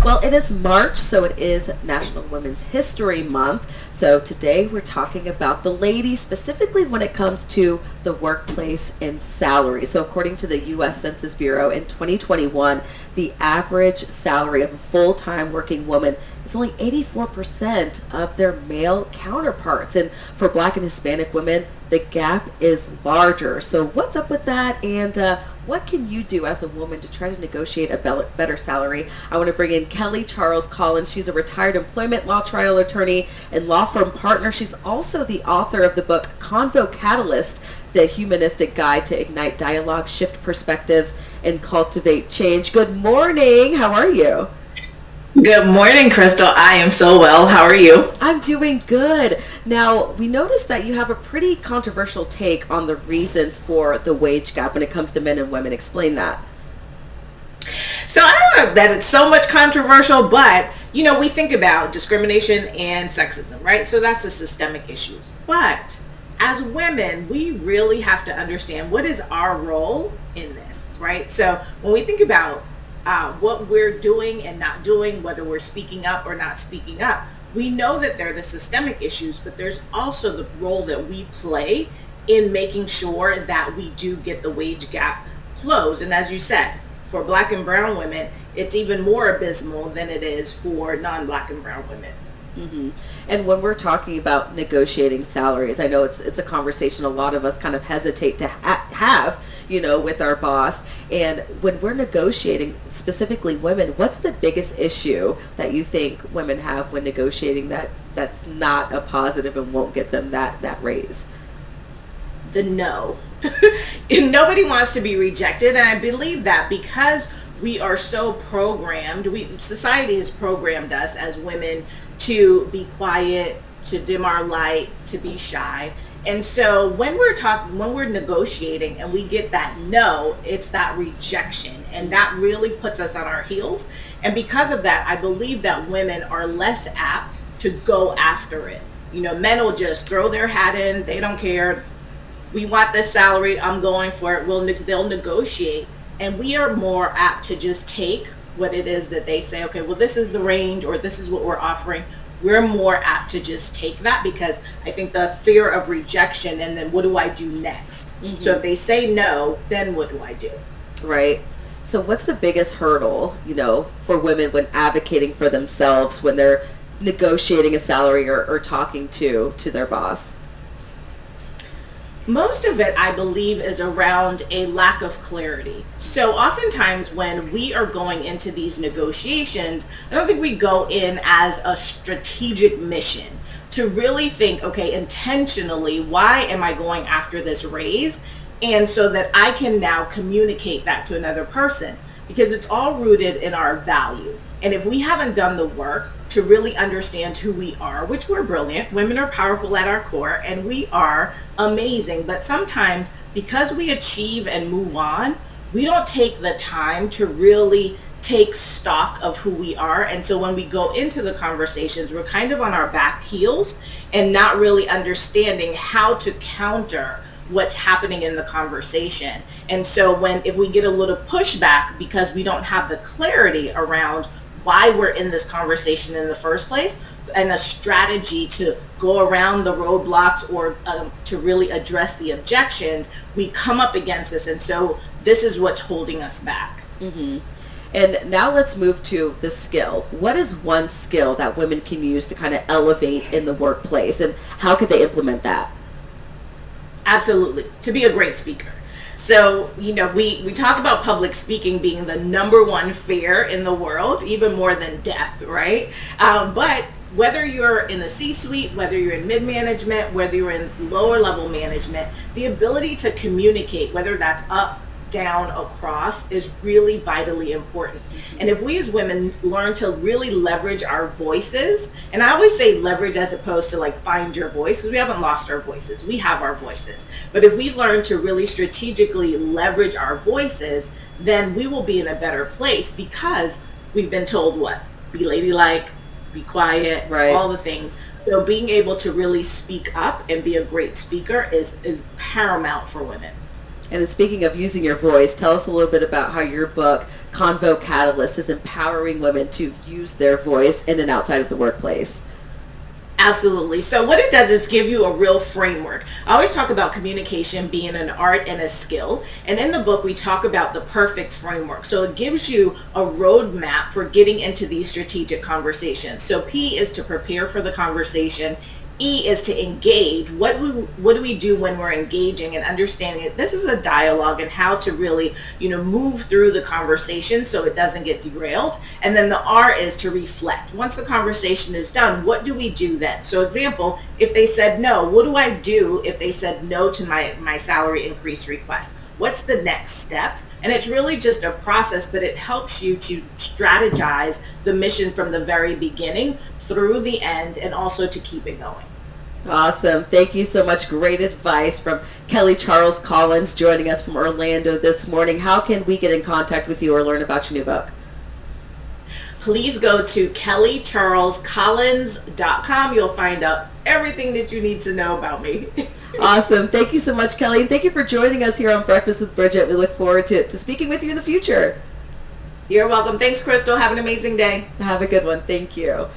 Well, it is March, so it is National Women's History Month. So today we're talking about the ladies, specifically when it comes to the workplace and salary. So according to the U.S. Census Bureau in 2021, the average salary of a full-time working woman is only 84% of their male counterparts. And for Black and Hispanic women, the gap is larger. So what's up with that? And what can you do as a woman to try to negotiate a better salary? I want to bring in Kelly Charles Collins. She's a retired employment law trial attorney and law firm partner. She's also the author of the book Convo Catalyst, the humanistic guide to ignite dialogue, shift perspectives, and cultivate change. Good morning. How are you? Good morning, Crystal. I am so well. How are you? I'm doing good. Now, we noticed that you have a pretty controversial take on the reasons for the wage gap when it comes to men and women. Explain that. So I don't know that it's so much controversial, but we think about discrimination and sexism, right? So that's the systemic issues. But as women, we really have to understand what is our role in this, right? So when we think about what we're doing and not doing, whether we're speaking up or not speaking up, we know that there are the systemic issues, but there's also the role that we play in making sure that we do get the wage gap closed. And as you said, for Black and brown women, it's even more abysmal than it is for non-Black and brown women. Mm-hmm. And when we're talking about negotiating salaries, I know it's a conversation a lot of us kind of hesitate to have, with our boss. And when we're negotiating, specifically women, what's the biggest issue that you think women have when negotiating that's not a positive and won't get them that raise? The no. Nobody wants to be rejected, and I believe that because we are so programmed, society has programmed us as women to be quiet, to dim our light, to be shy. And so when we're negotiating and we get that no, it's that rejection, and that really puts us on our heels. And because of that, I believe that women are less apt to go after it. Men will just throw their hat in, they don't care. We want this salary, I'm going for it. They'll negotiate, and we are more apt to just take what it is that they say, okay, well, this is the range, or this is what we're offering. We're more apt to just take that because I think the fear of rejection, and then what do I do next? Mm-hmm. So if they say no, then what do I do? Right. So what's the biggest hurdle, for women when advocating for themselves, when they're negotiating a salary or talking to their boss? Most of it, I believe, is around a lack of clarity. So oftentimes when we are going into these negotiations, I don't think we go in as a strategic mission to really think, okay, intentionally, why am I going after this raise? And so that I can now communicate that to another person, because it's all rooted in our value. And if we haven't done the work to really understand who we are, which we're brilliant, women are powerful at our core, and we are amazing. But sometimes because we achieve and move on, we don't take the time to really take stock of who we are. And so when we go into the conversations, we're kind of on our back heels and not really understanding how to counter what's happening in the conversation. And so if we get a little pushback because we don't have the clarity around why we're in this conversation in the first place, and a strategy to go around the roadblocks or to really address the objections, we come up against this. And so this is what's holding us back. Mm-hmm. And now let's move to the skill. What is one skill that women can use to kind of elevate in the workplace, and how could they implement that? Absolutely. To be a great speaker. So, we talk about public speaking being the number one fear in the world, even more than death, right? But whether you're in the C-suite, whether you're in mid-management, whether you're in lower level management, the ability to communicate, whether that's up, down, across, is really vitally important. And if we as women learn to really leverage our voices, and I always say leverage as opposed to find your voice, because we haven't lost our voices, we have our voices. But if we learn to really strategically leverage our voices, then we will be in a better place, because we've been told what? Be ladylike, be quiet, right, all the things. So being able to really speak up and be a great speaker is paramount for women. And then speaking of using your voice, tell us a little bit about how your book, Convo Catalyst, is empowering women to use their voice in and outside of the workplace. Absolutely. So what it does is give you a real framework. I always talk about communication being an art and a skill. And in the book, we talk about the perfect framework. So it gives you a roadmap for getting into these strategic conversations. So P is to prepare for the conversation. E is to engage. What do we do when we're engaging and understanding it? This is a dialogue and how to really, move through the conversation so it doesn't get derailed. And then the R is to reflect. Once the conversation is done, what do we do then? So example, if they said no, what do I do if they said no to my salary increase request? What's the next steps? And it's really just a process, but it helps you to strategize the mission from the very beginning through the end and also to keep it going. Awesome. Thank you so much. Great advice from Kelly Charles Collins joining us from Orlando this morning. How can we get in contact with you or learn about your new book? Please go to kellycharlescollins.com. You'll find out everything that you need to know about me. Awesome. Thank you so much, Kelly. And thank you for joining us here on Breakfast with Bridgett. We look forward to speaking with you in the future. You're welcome. Thanks, Crystal. Have an amazing day. Have a good one. Thank you.